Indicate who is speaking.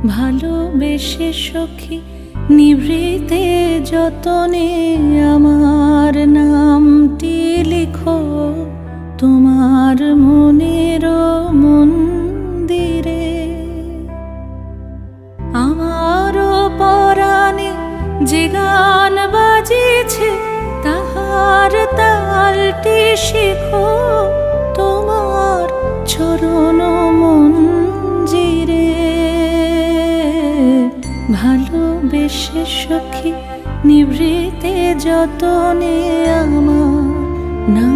Speaker 1: ভালোবেসে সখী নিভৃতে যতনে আমার নামটি লিখো তোমার মনের মন্দিরে। আমারও পরাণে যে গান বাজিছে তাহার তালটি শিখো তোমার চরণ মঞ্জিরে। ভালোবেসে সখী নিভৃতে যতনে আমার